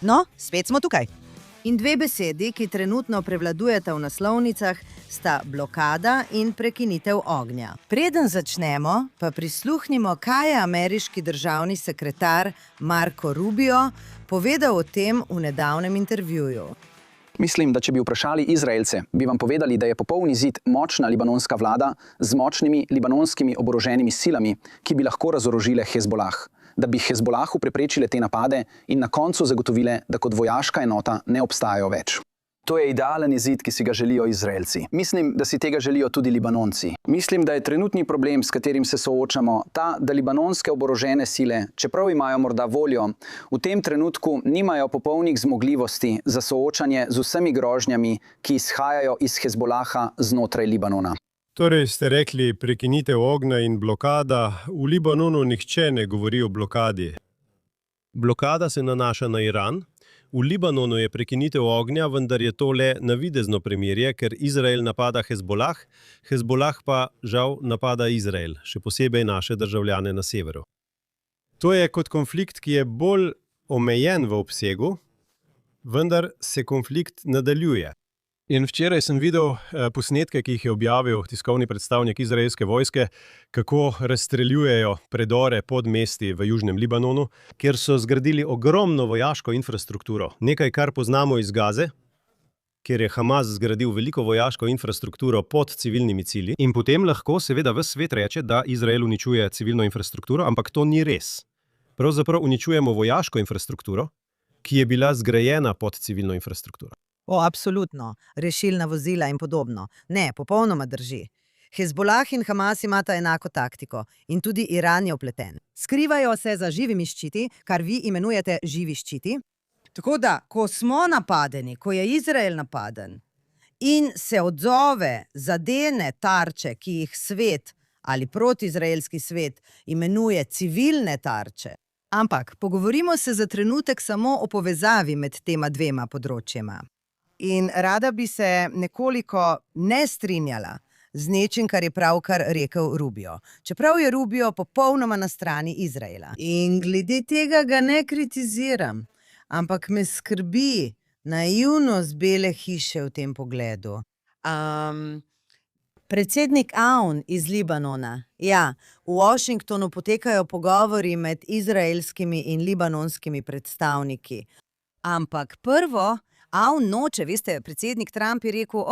No, spet smo tukaj. In dve besedi, ki trenutno prevladujeta v naslovnicah, sta blokada in prekinitev ognja. Preden začnemo, pa prisluhnimo, kaj je ameriški državni sekretar Marco Rubio povedal o tem v nedavnem intervjuju. Mislim, da če bi vprašali Izraelce, bi vam povedali, da je popolni zid močna libanonska vlada z močnimi libanonskimi oboroženimi silami, ki bi lahko razorožile Hezbolah, da bi Hezbolahu preprečile te napade in na koncu zagotovile, da kot vojaška enota ne obstajajo več. To je idealen izid, ki si ga želijo Izraelci. Mislim, da si tega želijo tudi Libanonci. Mislim, da je trenutni problem, s katerim se soočamo, ta, da libanonske oborožene sile, čeprav imajo morda voljo, v tem trenutku nimajo popolnih zmogljivosti za soočanje z vsemi grožnjami, ki izhajajo iz Hezbolaha znotraj Libanona. Torej ste rekli prekinitev ognja in blokada. V Libanonu nihče ne govori o blokadi. Blokada se nanaša na Iran. V Libanonu je prekinitev ognja, vendar je to le navidezno premirje, ker Izrael napada Hezbolah, Hezbolah pa žal napada Izrael, še posebej naše državljane na severu. To je kot konflikt, ki je bolj omejen v obsegu, vendar se konflikt nadaljuje. In včeraj sem videl posnetke, ki jih je objavil tiskovni predstavnik izraelske vojske, kako razstreljujejo predore pod mesti v južnem Libanonu, kjer so zgradili ogromno vojaško infrastrukturo. Nekaj, kar poznamo iz Gaze, kjer je Hamas zgradil veliko vojaško infrastrukturo pod civilnimi cilji. In potem lahko seveda ves svet reče, da Izrael uničuje civilno infrastrukturo, ampak to ni res. Pravzaprav uničujemo vojaško infrastrukturo, ki je bila zgrajena pod civilno infrastrukturo. Absolutno. Rešilna vozila in podobno. Ne, popolnoma drži. Hezbolah in Hamas imata enako taktiko in tudi Iran je vpleten. Skrivajo se za živimi ščiti, kar vi imenujete živi ščiti. Tako da, ko smo napadeni, ko je Izrael napaden in se odzove, zadene tarče, ki jih svet ali protiizraelski svet imenuje civilne tarče. Ampak pogovorimo se za trenutek samo o povezavi med tema dvema področjema. In rada bi se nekoliko ne strinjala z nečim, kar je pravkar rekel Rubio. Čeprav je Rubio popolnoma na strani Izraela. In glede tega ga ne kritiziram, ampak me skrbi naivnost Bele hiše v tem pogledu. Predsednik Aoun iz Libanona. Ja, v Washingtonu potekajo pogovori med izraelskimi in libanonskimi predstavniki. Ampak prvo, Aoun noče, veste, predsednik Trump je rekel,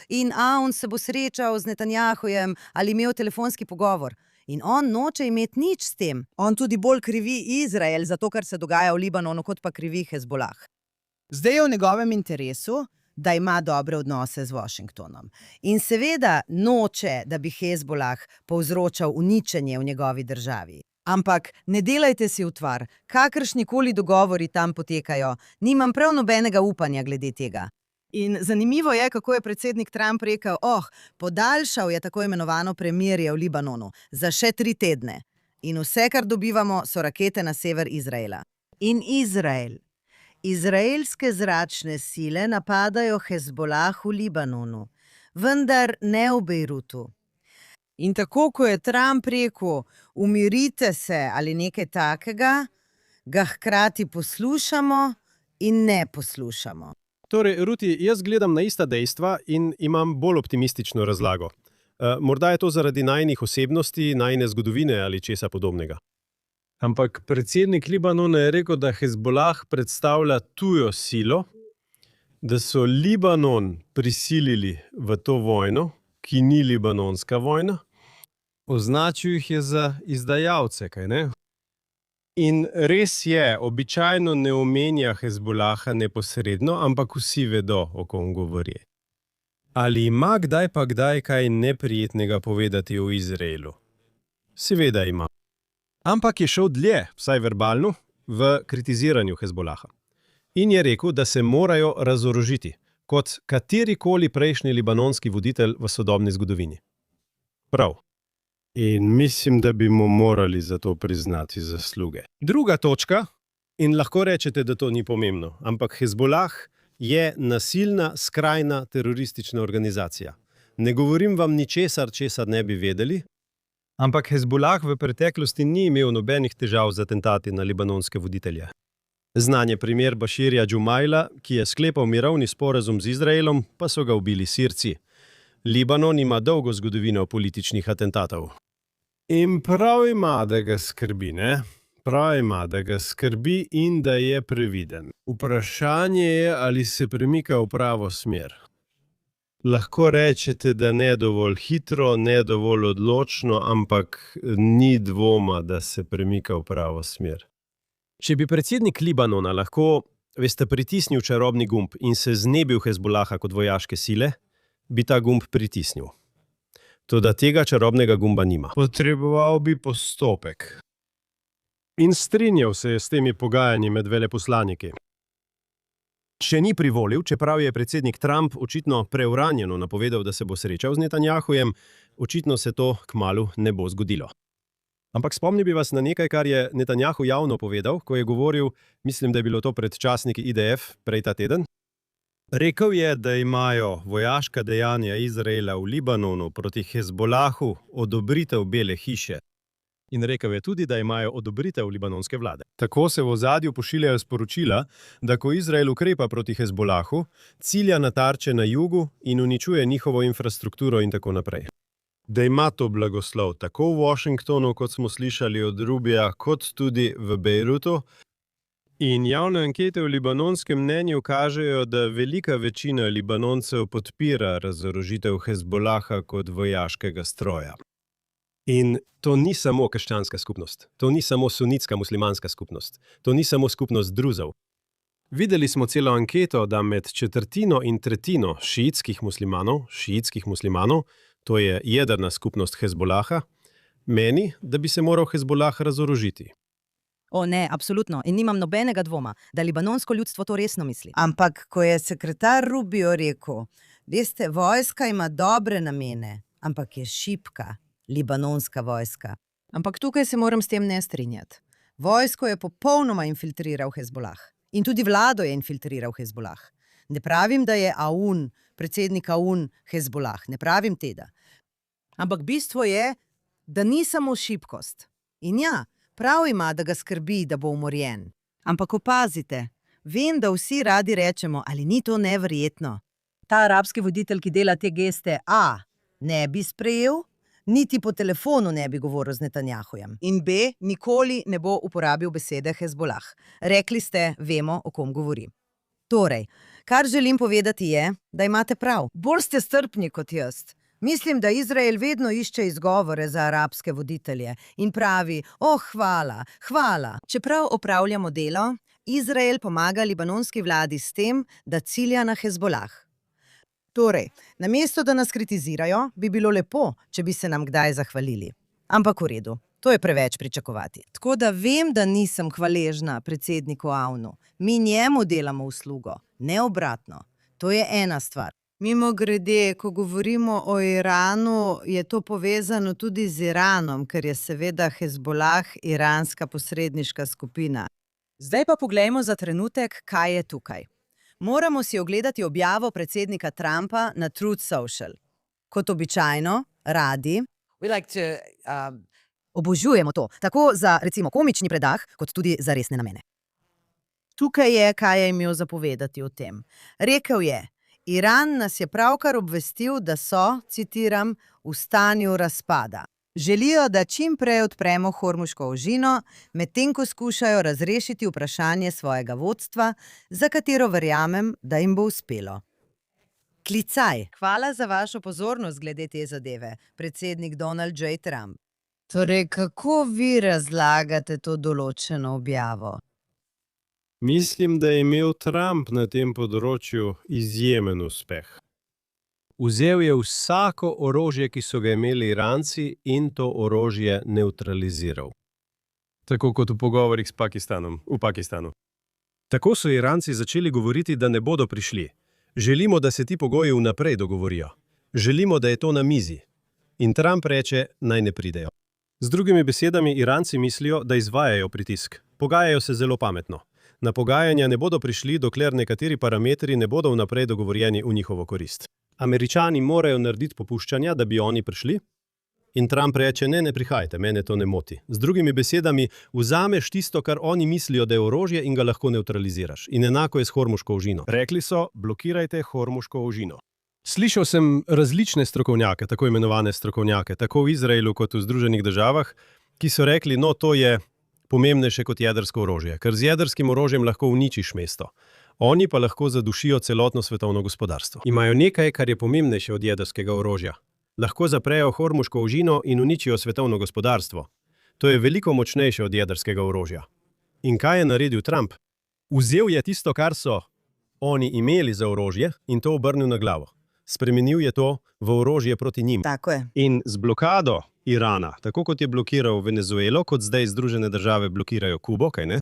in Aoun se bo srečal z Netanjahujem ali imel telefonski pogovor. In on noče imeti nič s tem. On tudi bolj krivi Izrael za to, kar se dogaja v Libanonu, kot pa krivi Hezbolah. Zdaj je v njegovem interesu, da ima dobre odnose z Washingtonom. In seveda noče, da bi Hezbolah povzročal uničenje v njegovi državi. Ampak ne delajte si utvar, kakršnikoli dogovori tam potekajo, nimam prav nobenega upanja glede tega. In zanimivo je, kako je predsednik Trump rekel, podaljšal je tako imenovano premirje v Libanonu za še 3 tedne. In vse, kar dobivamo, so rakete na sever Izraela. In Izrael. Izraelske zračne sile napadajo Hezbolah v Libanonu, vendar ne v Bejrutu. In tako, ko je Trump rekel, umirite se ali nekaj takega, ga hkrati poslušamo in ne poslušamo. Torej, Ruti, jaz gledam na ista dejstva in imam bolj optimistično razlago. Morda je to zaradi najinih osebnosti, najine zgodovine ali česa podobnega. Ampak predsednik Libanona je rekel, da Hezbolah predstavlja tujo silo, da so Libanon prisilili v to vojno, ki ni libanonska vojna. Označil jih je za izdajalce, kaj ne? In res je, običajno ne omenja Hezbolaha neposredno, ampak vsi vedo, o kom govori. Ali ima kdaj pa kdaj kaj neprijetnega povedati o Izraelu? Seveda ima. Ampak je šel dlje, vsaj verbalno, v kritiziranju Hezbolaha. In je rekel, da se morajo razorožiti, kot katerikoli prejšnji libanonski voditelj v sodobni zgodovini. Prav. In mislim, da bi mu morali za to priznati zasluge. Druga točka, in lahko rečete, da to ni pomembno, ampak Hezbolah je nasilna, skrajna teroristična organizacija. Ne govorim vam ničesar, česar ne bi vedeli, ampak Hezbolah v preteklosti ni imel nobenih težav z atentati na libanonske voditelje. Znan je primer Baširja Džumajla, ki je sklepal mirovni sporazum z Izraelom, pa so ga ubili Sirci. Libanon ima dolgo zgodovino političnih atentatov. In prav ima, da ga skrbi, ne? Prav ima, da ga skrbi in da je previden. Vprašanje je, ali se premika v pravo smer. Lahko rečete, da ne dovolj hitro, ne dovolj odločno, ampak ni dvoma, da se premika v pravo smer. Če bi predsednik Libanona lahko, pritisnil čarobni gumb in se znebil Hezbolaha kot vojaške sile, bi ta gumb pritisnil. Toda tega čarobnega gumba nima. Potreboval bi postopek. In strinjal se je s temi pogajanji med veleposlaniki. Še ni privolil, čeprav je predsednik Trump očitno preuranjeno napovedal, da se bo srečal z Netanjahujem, očitno se to kmalu ne bo zgodilo. Ampak spomnil bi vas na nekaj, kar je Netanjahu javno povedal, ko je govoril, mislim, da je bilo to pred časniki IDF prej ta teden. Rekel je, da imajo vojaška dejanja Izraela v Libanonu proti Hezbolahu odobritev Bele hiše. In rekel je tudi, da imajo odobritev libanonske vlade. Tako se v ozadju pošiljajo sporočila, da ko Izrael ukrepa proti Hezbolahu, cilja na tarče na jugu in uničuje njihovo infrastrukturo in tako naprej. Da ima to blagoslov tako v Washingtonu, kot smo slišali od Rubija, kot tudi v Bejrutu. In javne ankete v libanonskem mnenju kažejo, da velika večina Libanoncev podpira razorožitev Hezbolaha kot vojaškega stroja. In to ni samo krščanska skupnost, to ni samo sunitska muslimanska skupnost, to ni samo skupnost druzov. Videli smo celo anketo, da med četrtino in tretjino šiitskih muslimanov, to je jedrna skupnost Hezbolaha, meni, da bi se moral Hezbolah razorožiti. O ne, absolutno. In nimam nobenega dvoma, da libanonsko ljudstvo to resno misli. Ampak, ko je sekretar Rubio rekel, veste, vojska ima dobre namene, ampak je šibka, libanonska vojska. Ampak tukaj se moram s tem ne strinjati. Vojsko je popolnoma infiltriral Hezbolah. In tudi vlado je infiltriral Hezbolah. Ne pravim, da je Aoun, predsednik Aoun, Hezbolah. Ne pravim tega. Ampak bistvo je, da ni samo šibkost. In ja, prav ima, da ga skrbi, da bo umorjen. Ampak opazite, vem, da vsi radi rečemo, ali ni to neverjetno. Ta arabski voditelj, ki dela te geste, A, ne bi sprejel, niti po telefonu ne bi govoril z Netanjahujem. In B, nikoli ne bo uporabil besede Hezbolah. Rekli ste, vemo, o kom govori. Torej, kar želim povedati je, da imate prav. Bolj ste strpni kot jaz. Mislim, da Izrael vedno išče izgovore za arabske voditelje in pravi, hvala, hvala. Čeprav opravljamo delo, Izrael pomaga libanonski vladi s tem, da cilja na Hezbolah. Torej, namesto da nas kritizirajo, bi bilo lepo, če bi se nam kdaj zahvalili. Ampak v redu, to je preveč pričakovati. Tako da vem, da nisem hvaležna predsedniku Aounu. Mi njemu delamo uslugo, ne obratno. To je ena stvar. Mimogrede, ko govorimo o Iranu, je to povezano tudi z Iranom, ker je seveda Hezbolah iranska posredniška skupina. Zdaj pa poglejmo za trenutek, kaj je tukaj. Moramo si ogledati objavo predsednika Trumpa na Truth Social. Kot običajno, radi Obožujemo to, tako za recimo komični predah, kot tudi za resne namene. Tukaj je, kaj je imel zapovedati o tem. Rekel je, Iran nas je pravkar obvestil, da so, citiram, v stanju razpada. Želijo, da čim prej odpremo Hormuško ožino, medtem ko skušajo razrešiti vprašanje svojega vodstva, za katero verjamem, da jim bo uspelo. Klicaj. Hvala za vašo pozornost glede te zadeve, predsednik Donald J. Trump. Torej, kako vi razlagate to določeno objavo? Mislim, da je imel Trump na tem področju izjemen uspeh. Vzel je vsako orožje, ki so ga imeli Iranci, in to orožje nevtraliziral. Tako kot v pogovorih v Pakistanu. Tako so Iranci začeli govoriti, da ne bodo prišli. Želimo, da se ti pogoji vnaprej dogovorijo. Želimo, da je to na mizi. In Trump reče, naj ne pridejo. Z drugimi besedami, Iranci mislijo, da izvajajo pritisk. Pogajajo se zelo pametno. Na pogajanja ne bodo prišli, dokler nekateri parametri ne bodo vnaprej dogovorjeni v njihovo korist. Američani morajo narediti popuščanja, da bi oni prišli, In Trump reče, ne prihajajte, mene to ne moti. Z drugimi besedami, vzameš tisto, kar oni mislijo, da je orožje in ga lahko nevtraliziraš. In enako je s Hormuško ožino. Rekli so, blokirajte Hormuško ožino. Slišal sem različne strokovnjake, tako imenovane strokovnjake, tako v Izraelu kot v Združenih državah, ki so rekli, no, to je pomembnejše kot jedrsko orožje, ker z jedrskim orožjem lahko uničiš mesto. Oni pa lahko zadušijo celotno svetovno gospodarstvo. Imajo nekaj, kar je pomembnejše od jedrskega orožja. Lahko zaprejo Hormuško ožino in uničijo svetovno gospodarstvo. To je veliko močnejše od jedrskega orožja. In kaj je naredil Trump? Vzel je tisto, kar so oni imeli za orožje in to obrnil na glavo. Spremenil je to v orožje proti njim. Tako je. In z blokado Irana, tako kot je blokiral Venezuelo, kot zdaj Združene države blokirajo Kubo, kaj ne?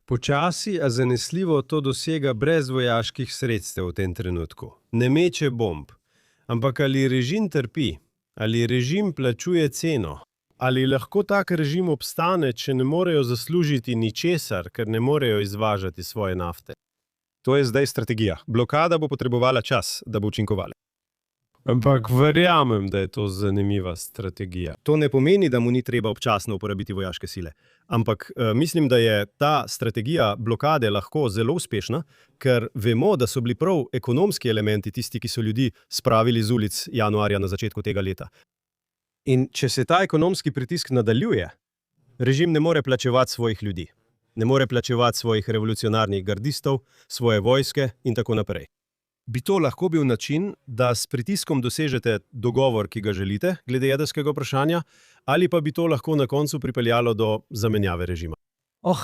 Počasi, a zanesljivo to dosega brez vojaških sredstev v tem trenutku. Ne meče bomb. Ampak ali režim trpi? Ali režim plačuje ceno? Ali lahko tak režim obstane, če ne morejo zaslužiti ničesar, ker ne morejo izvažati svoje nafte? To je zdaj strategija. Blokada bo potrebovala čas, da bo učinkovala. Ampak verjamem, da je to zanimiva strategija. To ne pomeni, da mu ni treba občasno uporabiti vojaške sile. Ampak mislim, da je ta strategija blokade lahko zelo uspešna, ker vemo, da so bili prav ekonomski elementi tisti, ki so ljudi spravili z ulic januarja na začetku tega leta. In če se ta ekonomski pritisk nadaljuje, režim ne more plačevati svojih ljudi. Ne more plačevati svojih revolucionarnih gardistov, svoje vojske in tako naprej. Bi to lahko bil način, da s pritiskom dosežete dogovor, ki ga želite, glede jedrskega vprašanja, ali pa bi to lahko na koncu pripeljalo do zamenjave režima?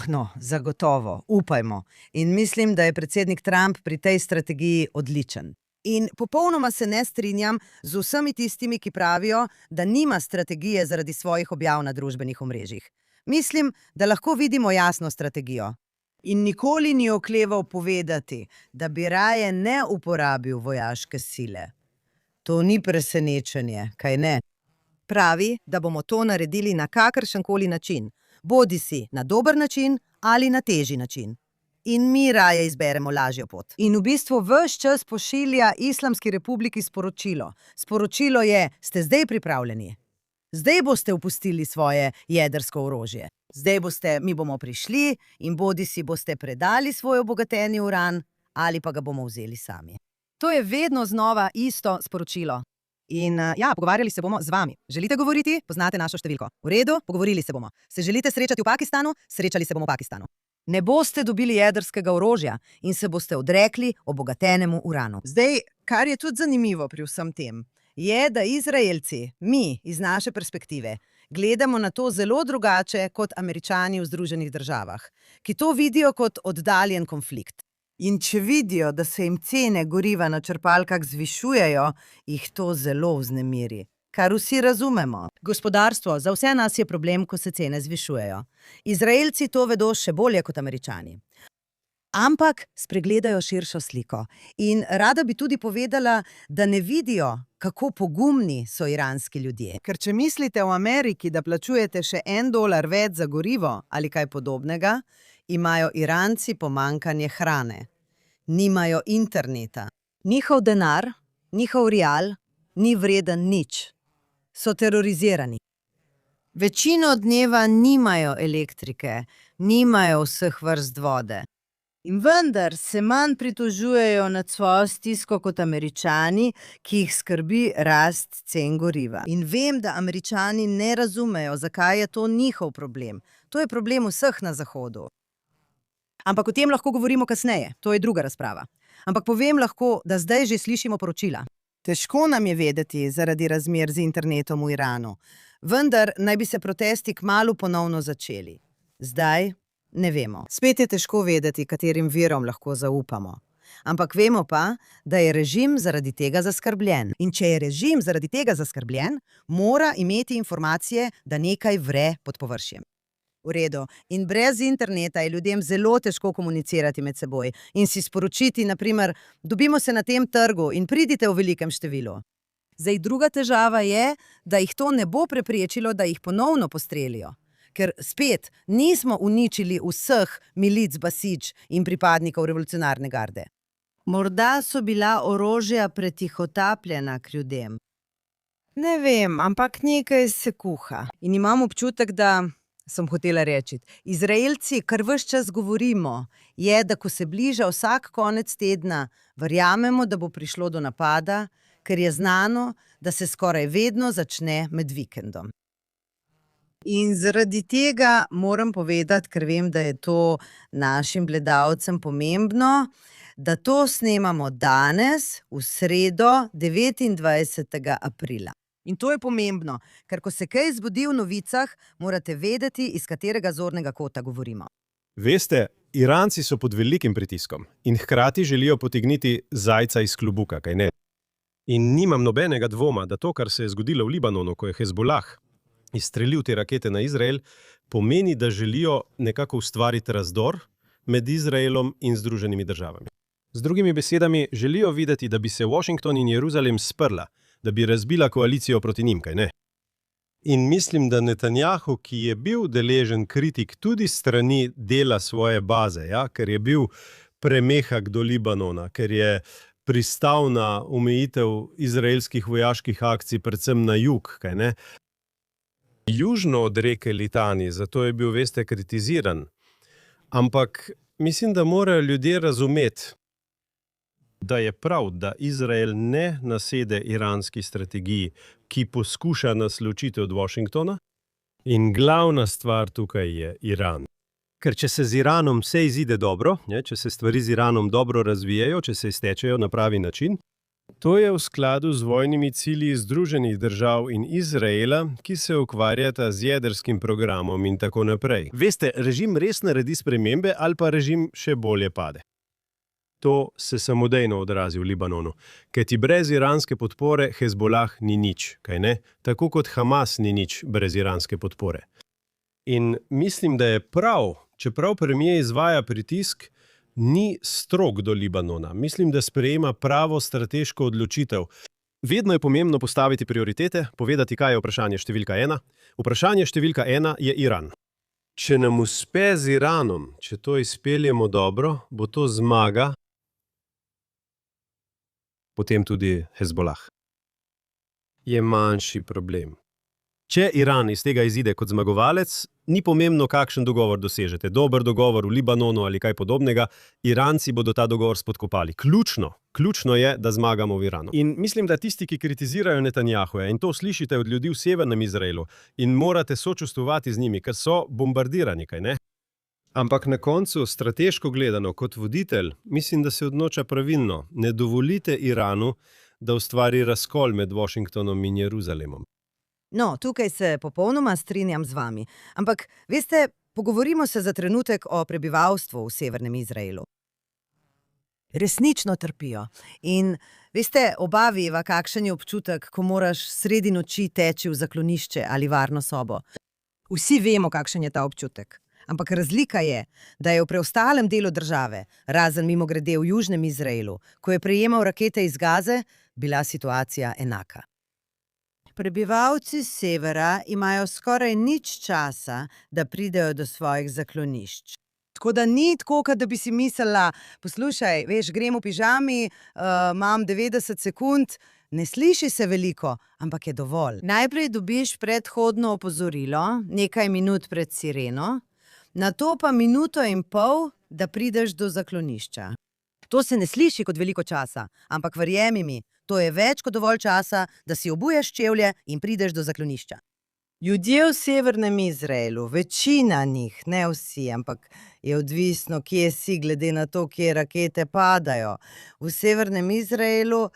No, zagotovo, upajmo. In mislim, da je predsednik Trump pri tej strategiji odličen. In popolnoma se ne strinjam z vsemi tistimi, ki pravijo, da nima strategije zaradi svojih objav na družbenih omrežjih. Mislim, da lahko vidimo jasno strategijo. In nikoli ni okleval povedati, da bi raje ne uporabil vojaške sile. To ni presenečenje, kaj ne? Pravi, da bomo to naredili na kakršenkoli način, bodisi na dober način ali na težji način. In mi raje izberemo lažjo pot. In v bistvu ves čas pošilja Islamski republiki sporočilo. Sporočilo je, ste zdaj pripravljeni. Zdaj boste opustili svoje jedrsko orožje. Zdaj mi bomo prišli in bodisi boste predali svoj obogateni uran, ali pa ga bomo vzeli sami. To je vedno znova isto sporočilo. In pogovarjali se bomo z vami. Želite govoriti? Poznate našo številko. V redu, pogovorili se bomo. Se želite srečati v Pakistanu? Srečali se bomo v Pakistanu. Ne boste dobili jedrskega orožja in se boste odrekli obogatenemu uranu. Zdaj, kar je tudi zanimivo pri vsem tem, je, da Izraelci, mi iz naše perspektive, gledamo na to zelo drugače kot Američani v Združenih državah, ki to vidijo kot oddaljen konflikt. In če vidijo, da se jim cene goriva na črpalkah zvišujejo, jih to zelo vznemiri, kar vsi razumemo. Gospodarstvo za vse nas je problem, ko se cene zvišujejo. Izraelci to vedo še bolje kot Američani. Ampak spregledajo širšo sliko. In rada bi tudi povedala, da ne vidijo, kako pogumni so iranski ljudje. Ker če mislite v Ameriki, da plačujete še $1 več za gorivo ali kaj podobnega, imajo Iranci pomanjkanje hrane. Nimajo interneta. Njihov denar, njihov rial, ni vreden nič. So terorizirani. Večino dneva nimajo elektrike, nimajo vseh vrst vode. In vendar se manj pritožujejo nad svojo stisko kot Američani, ki jih skrbi rast cen goriva. In vem, da Američani ne razumejo, zakaj je to njihov problem. To je problem vseh na Zahodu. Ampak o tem lahko govorimo kasneje, to je druga razprava. Ampak povem lahko, da zdaj že slišimo poročila. Težko nam je vedeti zaradi razmer z internetom v Iranu, vendar naj bi se protesti kmalu ponovno začeli. Zdaj ne vemo. Spet je težko vedeti, katerim virom lahko zaupamo. Ampak vemo pa, da je režim zaradi tega zaskrbljen. In če je režim zaradi tega zaskrbljen, mora imeti informacije, da nekaj vre pod površjem. V redu. In brez interneta je ljudem zelo težko komunicirati med seboj in si sporočiti, naprimer, dobimo se na tem trgu in pridite v velikem številu. Zdaj, druga težava je, da jih to ne bo preprečilo, da jih ponovno postrelijo. Ker spet nismo uničili vseh milic Basić in pripadnikov revolucionarne garde. Morda so bila orožja pretihotapljena k ljudem. Ne vem, ampak nekaj se kuha. In imam občutek, da sem hotela reči, Izraelci, kar ves čas govorimo, je, da ko se bliža vsak konec tedna, verjamemo, da bo prišlo do napada, ker je znano, da se skoraj vedno začne med vikendom. In zaradi tega moram povedati, ker vem, da je to našim gledalcem pomembno, da to snemamo danes, v sredo, 29. aprila. In to je pomembno, ker ko se kaj zgodi v novicah, morate vedeti, iz katerega zornega kota govorimo. Veste, Iranci so pod velikim pritiskom in hkrati želijo potegniti zajca iz klobuka, kaj ne? In nimam nobenega dvoma, da to, kar se je zgodilo v Libanonu, ko je Hezbolah izstrelil te rakete na Izrael, pomeni, da želijo nekako ustvariti razdor med Izraelom in Združenimi državami. Z drugimi besedami, želijo videti, da bi se Washington in Jeruzalem sprla, da bi razbila koalicijo proti njim, kaj ne? In mislim, da Netanjahu, ki je bil deležen kritik tudi strani dela svoje baze, ja, ker je bil premehak do Libanona, ker je pristal na omejitev izraelskih vojaških akcij, predvsem na jug, kaj ne? Južno od reke Litani, zato je bil, veste, kritiziran. Ampak mislim, da morajo ljudje razumeti, da je prav, da Izrael ne nasede iranski strategiji, ki poskuša nas ločiti od Washingtona. In glavna stvar tukaj je Iran. Ker če se z Iranom vse izide dobro, če se stvari z Iranom dobro razvijajo, če se iztečejo na pravi način, to je v skladu z vojnimi cilji Združenih držav in Izraela, ki se ukvarjata z jedrskim programom in tako naprej. Veste, režim res naredi spremembe ali pa režim še bolje pade. To se samodejno odrazi v Libanonu, kajti brez iranske podpore Hezbolah ni nič, kaj ne? Tako kot Hamas ni nič brez iranske podpore. In mislim, da je prav, čeprav premier izvaja pritisk, ni strog do Libanona. Mislim, da sprejema pravo strateško odločitev. Vedno je pomembno postaviti prioritete, povedati, kaj je vprašanje številka 1. Vprašanje številka 1 je Iran. Če nam uspe z Iranom, če to izpeljemo dobro, bo to zmaga, potem tudi Hezbolah. Je manjši problem. Če Iran iz tega izide kot zmagovalec, ni pomembno, kakšen dogovor dosežete. Dober dogovor v Libanonu ali kaj podobnega, Iranci bodo ta dogovor spodkopali. Ključno je, da zmagamo v Iranu. In mislim, da tisti, ki kritizirajo Netanjahuja, in to slišite od ljudi v severnem Izraelu, in morate sočustvovati z njimi, ker so bombardirani, kaj ne? Ampak na koncu, strateško gledano, kot voditelj, mislim, da se odloča pravilno. Ne dovolite Iranu, da ustvari razkol med Washingtonom in Jeruzalemom. No, tukaj se popolnoma strinjam z vami. Ampak, veste, pogovorimo se za trenutek o prebivalstvu v severnem Izraelu. Resnično trpijo. In, veste, oba veva, kakšen je občutek, ko moraš sredi noči teči v zaklonišče ali varno sobo. Vsi vemo, kakšen je ta občutek. Ampak razlika je, da je v preostalem delu države, razen mimogrede v južnem Izraelu, ko je prejemal rakete iz Gaze, bila situacija enaka. Prebivalci severa imajo skoraj nič časa, da pridejo do svojih zaklonišč. Tako da ni tako, da bi si mislila, poslušaj, veš, grem v pižami, imam 90 sekund, ne sliši se veliko, ampak je dovolj. Najprej dobiš predhodno opozorilo, nekaj minut pred sireno, nato pa minuto in pol, da prideš do zaklonišča. To se ne sliši kot veliko časa, ampak verjemi mi, to je več kot dovolj časa, da si obuješ čevlje in prideš do zaklonišča. Ljudje v severnem Izraelu, večina njih, ne vsi, ampak je odvisno, kje si, glede na to, kje rakete padajo. V severnem Izraelu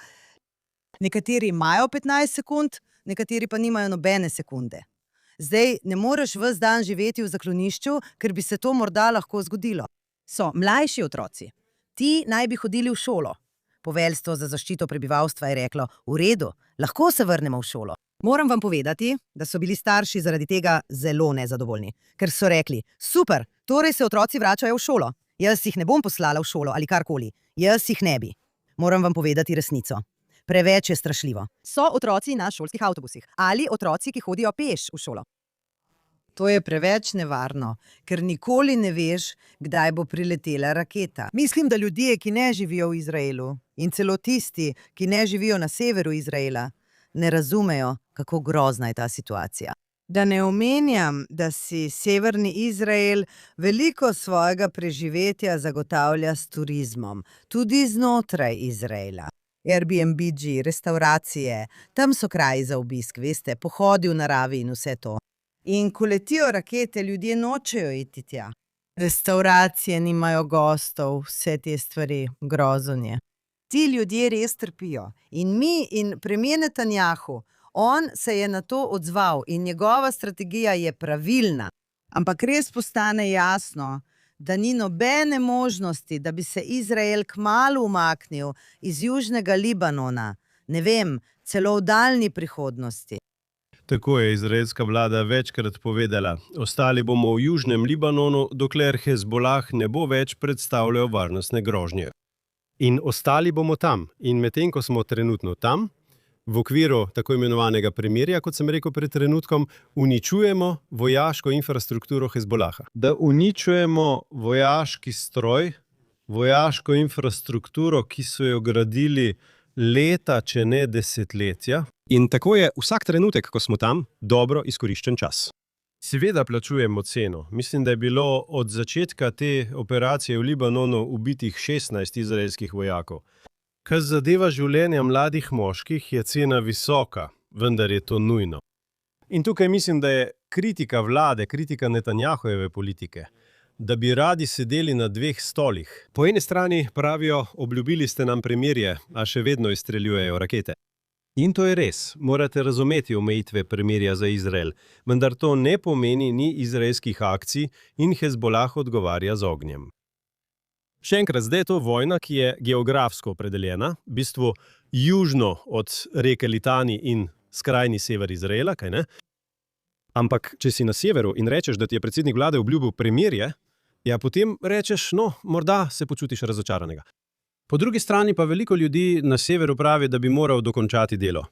nekateri imajo 15 sekund, nekateri pa nimajo nobene sekunde. Zdaj ne moreš ves dan živeti v zaklonišču, ker bi se to morda lahko zgodilo. So mlajši otroci. Ti naj bi hodili v šolo. Poveljstvo za zaščito prebivalstva je reklo, v redu, lahko se vrnemo v šolo. Moram vam povedati, da so bili starši zaradi tega zelo nezadovoljni, ker so rekli, super, torej se otroci vračajo v šolo. Jaz jih ne bom poslala v šolo ali karkoli. Jaz jih ne bi. Moram vam povedati resnico. Preveč je strašljivo. So otroci na šolskih avtobusih ali otroci, ki hodijo peš v šolo. To je preveč nevarno, ker nikoli ne veš, kdaj bo priletela raketa. Mislim, da ljudje, ki ne živijo v Izraelu, in celo tisti, ki ne živijo na severu Izraela, ne razumejo, kako grozna je ta situacija. Da ne omenjam, da si severni Izrael veliko svojega preživetja zagotavlja s turizmom, tudi znotraj Izraela. Airbnb-ji, restauracije, tam so kraji za obisk, veste, pohodi v naravi in vse to. In ko letijo rakete, ljudje nočejo iti tja. Restauracije nimajo gostov, vse te stvari, grozonje. Ti ljudje res trpijo. In mi in premier Netanjahu, on se je na to odzval in njegova strategija je pravilna. Ampak res postane jasno, da ni nobene možnosti, da bi se Izrael kmalu umaknil iz južnega Libanona, ne vem, celo v daljni prihodnosti. Tako je izraelska vlada večkrat povedala. Ostali bomo v južnem Libanonu, dokler Hezbolah ne bo več predstavljal varnostne grožnje. In ostali bomo tam. In medtem, ko smo trenutno tam, v okviru tako imenovanega premirja, kot sem rekel pred trenutkom, uničujemo vojaško infrastrukturo Hezbolaha. Da uničujemo vojaški stroj, vojaško infrastrukturo, ki so jo gradili leta, če ne desetletja. In tako je vsak trenutek, ko smo tam, dobro izkoriščen čas. Seveda plačujemo ceno. Mislim, da je bilo od začetka te operacije v Libanonu ubitih 16 izraelskih vojakov. Kar zadeva življenja mladih moških, je cena visoka, vendar je to nujno. In tukaj mislim, da je kritika vlade, kritika Netanjahujeve politike, da bi radi sedeli na dveh stolih. Po eni strani pravijo, obljubili ste nam premirje, a še vedno izstreljujejo rakete. In to je res, morate razumeti omejitve premirja za Izrael, vendar to ne pomeni ni izraelskih akcij in Hezbolah odgovarja z ognjem. Še enkrat, zdaj je to vojna, ki je geografsko opredeljena, v bistvu južno od reke Litani in skrajni sever Izraela, kaj ne? Ampak, če si na severu in rečeš, da ti je predsednik vlade obljubil premirje, ja, potem rečeš, no, morda se počutiš razočaranega. Po drugi strani pa veliko ljudi na severu pravi, da bi moral dokončati delo.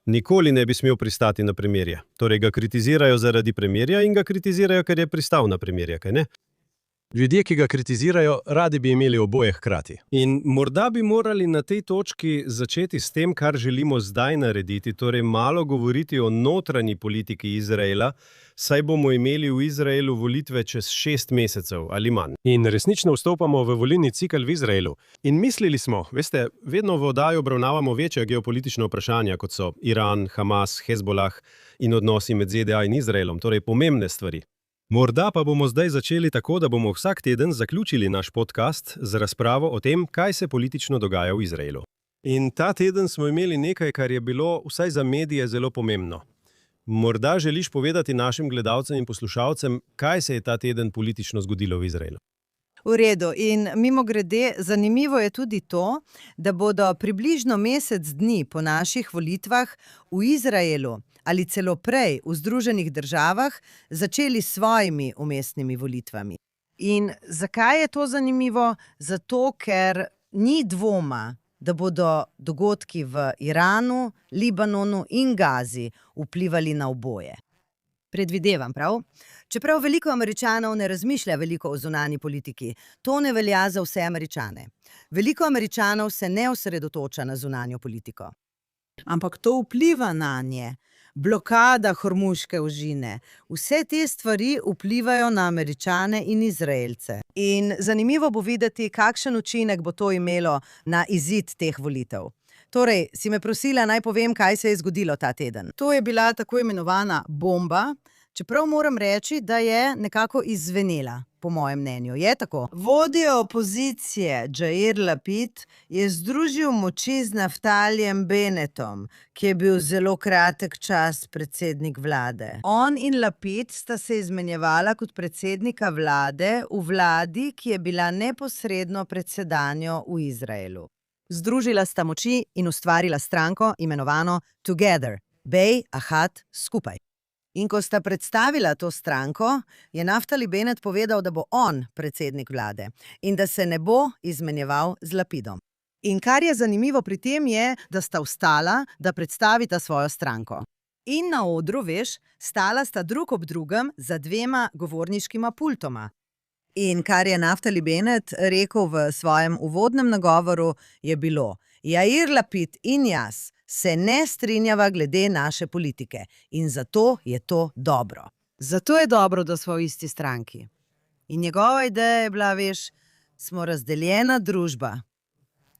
Nikoli ne bi smel pristati na premirje. Torej ga kritizirajo zaradi premirja in ga kritizirajo, ker je pristal na premirje, kaj ne? Ljudje, ki ga kritizirajo, radi bi imeli oboje hkrati. In morda bi morali na tej točki začeti s tem, kar želimo zdaj narediti, torej malo govoriti o notranji politiki Izraela, saj bomo imeli v Izraelu volitve čez 6 mesecev ali manj. In resnično vstopamo v volilni cikel v Izraelu. In mislili smo, veste, vedno v oddaji obravnavamo večja geopolitična vprašanja, kot so Iran, Hamas, Hezbolah in odnosi med ZDA in Izraelom, torej pomembne stvari. Morda pa bomo zdaj začeli tako, da bomo vsak teden zaključili naš podcast z razpravo o tem, kaj se politično dogaja v Izraelu. In ta teden smo imeli nekaj, kar je bilo vsaj za medije zelo pomembno. Morda želiš povedati našim gledalcem in poslušalcem, kaj se je ta teden politično zgodilo v Izraelu? V redu. In mimogrede, zanimivo je tudi to, da bodo približno mesec dni po naših volitvah v Izraelu ali celo prej v Združenih državah začeli s svojimi umestnimi volitvami. In zakaj je to zanimivo? Zato, ker ni dvoma, da bodo dogodki v Iranu, Libanonu in Gazi vplivali na oboje. Predvidevam, prav? Čeprav veliko Američanov ne razmišlja veliko o zunanji politiki, to ne velja za vse Američane. Veliko Američanov se ne osredotoča na zunanjo politiko. Ampak to vpliva nanje. Blokada Hormuške ožine. Vse te stvari vplivajo na Američane in Izraelce. In zanimivo bo videti, kakšen učinek bo to imelo na izid teh volitev. Torej, si me prosila, naj povem, kaj se je zgodilo ta teden. To je bila tako imenovana bomba, čeprav moram reči, da je nekako izzvenela, po mojem mnenju. Je tako? Vodja opozicije Jair Lapid je združil moči z Naftalijem Bennetom, ki je bil zelo kratek čas predsednik vlade. On in Lapid sta se izmenjevala kot predsednika vlade v vladi, ki je bila neposredno pred sedanjo v Izraelu. Združila sta moči in ustvarila stranko, imenovano Together, Bej Ahad skupaj. In ko sta predstavila to stranko, je Naftali Bennett povedal, da bo on predsednik vlade in da se ne bo izmenjeval z Lapidom. In kar je zanimivo pri tem je, da sta vstala, da predstavita svojo stranko. In na odru, veš, stala sta drug ob drugem za 2 govorniškima pultoma. In kar je Naftali Bennett rekel v svojem uvodnem nagovoru, je bilo: Jair Lapid in jaz se ne strinjava glede naše politike in zato je to dobro. Zato je dobro, da smo v isti stranki. In njegova ideja je bila, veš, smo razdeljena družba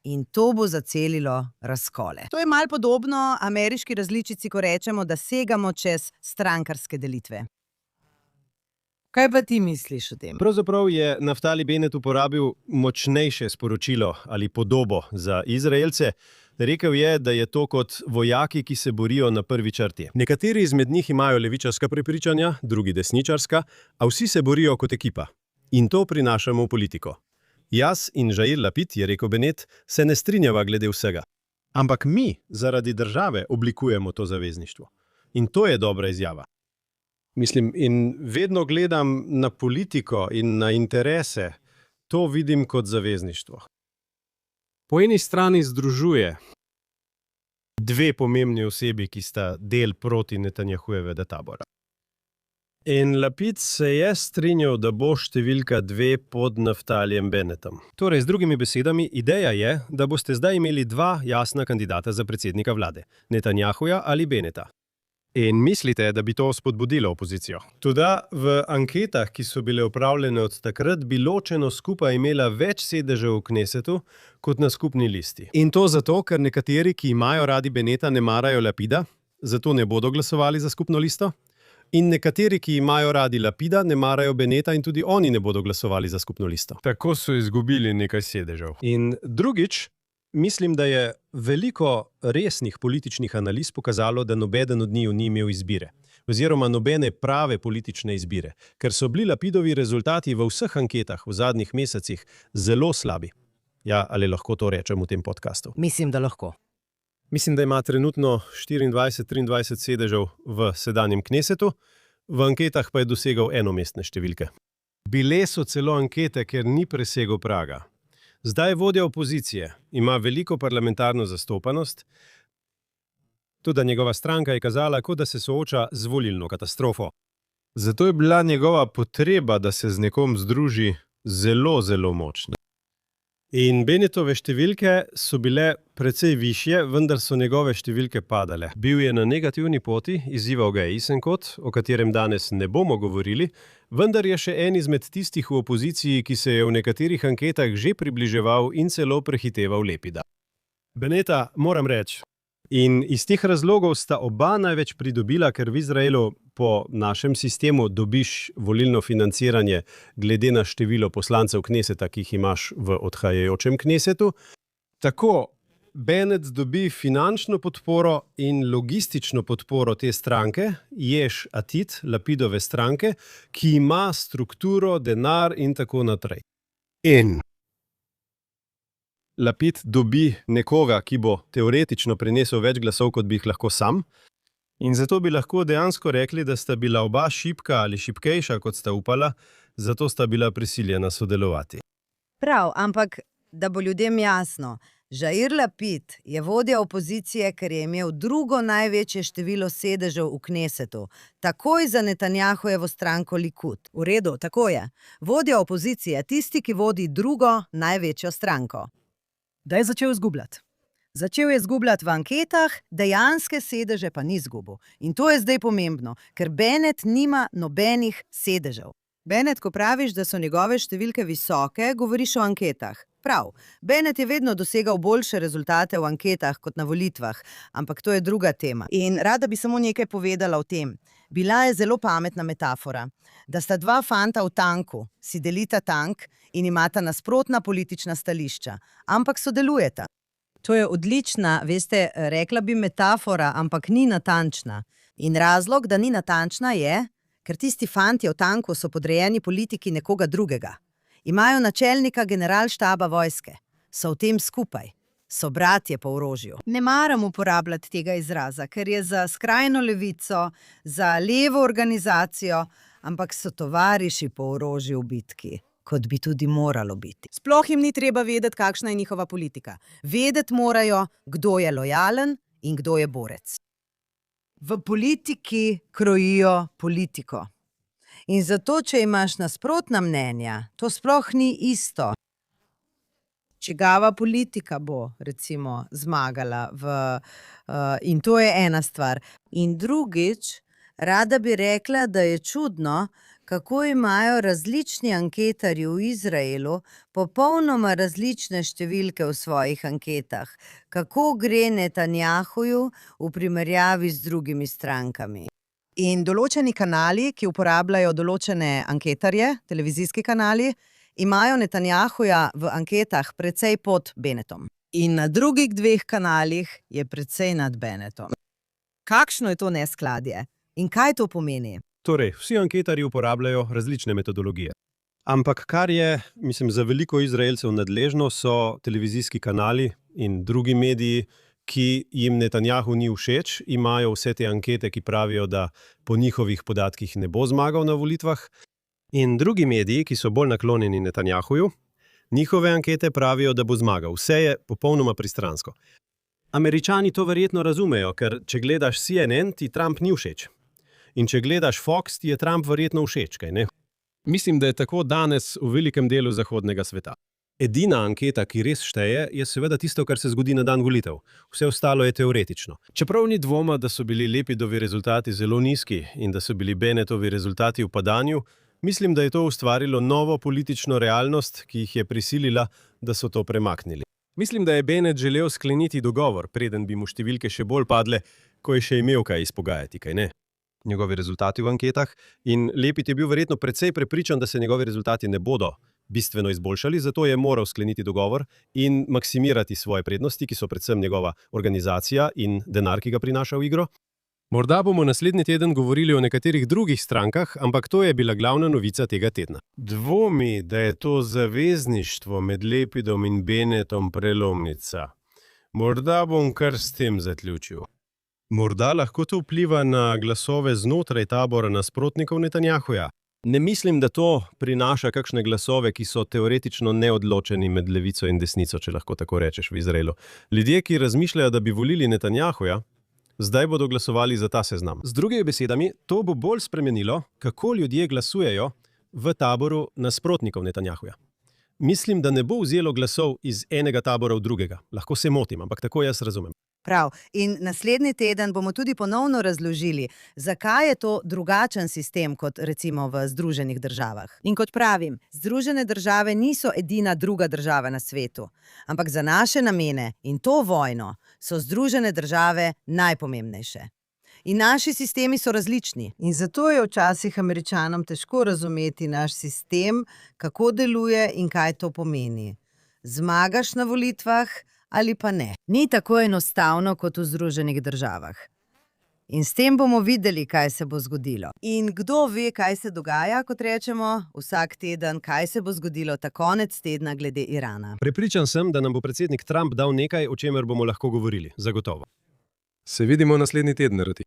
in to bo zacelilo razkole. To je malo podobno ameriški različici, ko rečemo, da segamo čez strankarske delitve. Kaj pa ti misliš o tem? Pravzaprav je Naftali Bennett uporabil močnejše sporočilo ali podobo za Izraelce. Rekel je, da je to kot vojaki, ki se borijo na prvi črti. Nekateri izmed njih imajo levičarska prepričanja, drugi desničarska, a vsi se borijo kot ekipa. In to prinašamo v politiko. Jaz in Jair Lapid, je rekel Bennett, se ne strinjava glede vsega. Ampak mi zaradi države oblikujemo to zavezništvo. In to je dobra izjava. Mislim, in vedno gledam na politiko in na interese, to vidim kot zavezništvo. Po eni strani združuje dve pomembni osebi, ki sta del proti Netanyahujevega tabora. In Lapid se je strinjal, da bo številka 2 pod Naftalijem Bennettom. Torej, z drugimi besedami, ideja je, da boste zdaj imeli dva jasna kandidata za predsednika vlade, Netanjahuja ali Bennetta. In mislite, da bi to spodbudilo opozicijo? Toda v anketah, ki so bile opravljene od takrat, bi ločeno skupaj imela več sedežev v Knesetu kot na skupni listi. In to zato, ker nekateri, ki imajo radi Bennetta, ne marajo Lapida, zato ne bodo glasovali za skupno listo. In nekateri, ki imajo radi Lapida, ne marajo Bennetta in tudi oni ne bodo glasovali za skupno listo. Tako so izgubili nekaj sedežev. In drugič, mislim, da je veliko resnih političnih analiz pokazalo, da nobeden od njiju ni imel izbire. Oziroma nobene prave politične izbire, ker so bili Lapidovi rezultati v vseh anketah v zadnjih mesecih zelo slabi. Ja, ali lahko to rečem v tem podcastu? Mislim, da lahko. Mislim, da ima trenutno 24-23 sedežev v sedanjem Knesetu, v anketah pa je dosegal enomestne številke. Bile so celo ankete, ker ni presegel praga. Zdaj vodja opozicije, ima veliko parlamentarno zastopanost, tudi njegova stranka je kazala, kot da se sooča z volilno katastrofo. Zato je bila njegova potreba, da se z nekom združi, zelo, zelo močna. In Bennettove številke so bile precej višje, vendar so njegove številke padale. Bil je na negativni poti, izzival ga je Isenkot, o katerem danes ne bomo govorili, vendar je še en izmed tistih v opoziciji, ki se je v nekaterih anketah že približeval in celo prehiteval Lapida. Bennetta moram reči. In iz teh razlogov sta oba največ pridobila, ker v Izraelu po našem sistemu dobiš volilno financiranje glede na število poslancev Kneseta, ki jih imaš v odhajajočem Knesetu. Tako Bennett dobi finančno podporo in logistično podporo te stranke, Jesh Atid, Lapidove stranke, ki ima strukturo, denar in tako naprej. In Lapid dobi nekoga, ki bo teoretično prinesel več glasov, kot bi jih lahko sam. In zato bi lahko dejansko rekli, da sta bila oba šibka ali šibkejša, kot sta upala, zato sta bila prisiljena sodelovati. Prav, ampak da bo ljudem jasno, Jair Lapid je vodja opozicije, ker je imel drugo največje število sedežev v Knesetu, takoj za Netanjahujevo stranko Likud. V redu, tako je. Vodja opozicije je tisti, ki vodi drugo največjo stranko. Da je začel izgubljati. Začel je izgubljati v anketah, dejanske sedeže pa ni izgubil. In to je zdaj pomembno, ker Bennett nima nobenih sedežev. Bennett, ko praviš, da so njegove številke visoke, govoriš o anketah. Prav, Bennett je vedno dosegal boljše rezultate v anketah kot na volitvah, ampak to je druga tema. In rada bi samo nekaj povedala o tem. Bila je zelo pametna metafora, da sta dva fanta v tanku, si delita tank in imata nasprotna politična stališča, ampak sodelujeta. To je odlična, veste, rekla bi metafora, ampak ni natančna. In razlog, da ni natančna je, ker tisti fantje v tanku so podrejeni politiki nekoga drugega. Imajo načelnika generalštaba vojske, so v tem skupaj, so bratje po orožju. Ne maram uporabljati tega izraza, ker je za skrajno levico, za levo organizacijo, ampak so tovariši po orožju v bitki, kot bi tudi moralo biti. Sploh jim ni treba vedeti, kakšna je njihova politika. Vedeti morajo, kdo je lojalen in kdo je borec. V politiki krojijo politiko. In zato, če imaš nasprotna mnenja, to sploh ni isto. Čigava politika bo, recimo, zmagala in to je ena stvar. In drugič, rada bi rekla, da je čudno, kako imajo različni anketarji v Izraelu popolnoma različne številke v svojih anketah. Kako gre Netanjahuju v primerjavi z drugimi strankami. In določeni kanali, ki uporabljajo določene anketarje, televizijski kanali, imajo Netanjahuja v anketah precej pod Bennetom. In na drugih dveh kanalih je precej nad Bennettom. Kakšno je to neskladje? In kaj to pomeni? Torej, vsi anketarji uporabljajo različne metodologije. Ampak kar je, mislim, za veliko Izraelcev nadležno, so televizijski kanali in drugi mediji, ki jim Netanjahu ni všeč, imajo vse te ankete, ki pravijo, da po njihovih podatkih ne bo zmagal na volitvah. In drugi mediji, ki so bolj naklonjeni Netanjahuju, njihove ankete pravijo, da bo zmagal. Vse je popolnoma pristransko. Američani to verjetno razumejo, ker če gledaš CNN, ti Trump ni všeč. In če gledaš Fox, ti je Trump verjetno všeč, kaj ne? Mislim, da je tako danes v velikem delu zahodnega sveta. Edina anketa, ki res šteje, je seveda tisto, kar se zgodi na dan volitev. Vse ostalo je teoretično. Čeprav ni dvoma, da so bili Lepidovi rezultati zelo nizki in da so bili Bennettovi rezultati v padanju, mislim, da je to ustvarilo novo politično realnost, ki jih je prisilila, da so to premaknili. Mislim, da je Bennett želel skleniti dogovor, preden bi mu številke še bolj padle, ko je še imel kaj izpogajati, kaj ne? Njegovi rezultati v anketah in Lepid je bil verjetno precej prepričan, da se njegovi rezultati ne bodo bistveno izboljšali, zato je moral skleniti dogovor in maksimirati svoje prednosti, ki so predvsem njegova organizacija in denar, ki ga prinaša v igro. Morda bomo naslednji teden govorili o nekaterih drugih strankah, ampak to je bila glavna novica tega tedna. Dvomi, da je to zavezništvo med Lepidom in Bennettom prelomnica. Morda bom kar s tem zaključil. Morda lahko to vpliva na glasove znotraj tabora nasprotnikov Netanjahuja. Ne mislim, da to prinaša kakšne glasove, ki so teoretično neodločeni med levico in desnico, če lahko tako rečeš v Izraelu. Ljudje, ki razmišljajo, da bi volili Netanjahuja, zdaj bodo glasovali za ta seznam. Z drugimi besedami, to bo bolj spremenilo, kako ljudje glasujejo v taboru nasprotnikov Netanjahuja. Mislim, da ne bo vzelo glasov iz enega tabora v drugega. Lahko se motim, ampak tako jaz razumem. Prav. In naslednji teden bomo tudi ponovno razložili, zakaj je to drugačen sistem kot recimo v Združenih državah. In kot pravim, Združene države niso edina druga država na svetu, ampak za naše namene in to vojno so Združene države najpomembnejše. In naši sistemi so različni. In zato je včasih Američanom težko razumeti naš sistem, kako deluje in kaj to pomeni. Zmagaš na volitvah ali pa ne. Ni tako enostavno kot v Združenih državah. In s tem bomo videli, kaj se bo zgodilo. In kdo ve, kaj se dogaja, kot rečemo, vsak teden, kaj se bo zgodilo ta konec tedna glede Irana. Prepričan sem, da nam bo predsednik Trump dal nekaj, o čemer bomo lahko govorili. Zagotovo. Se vidimo naslednji teden, Rati.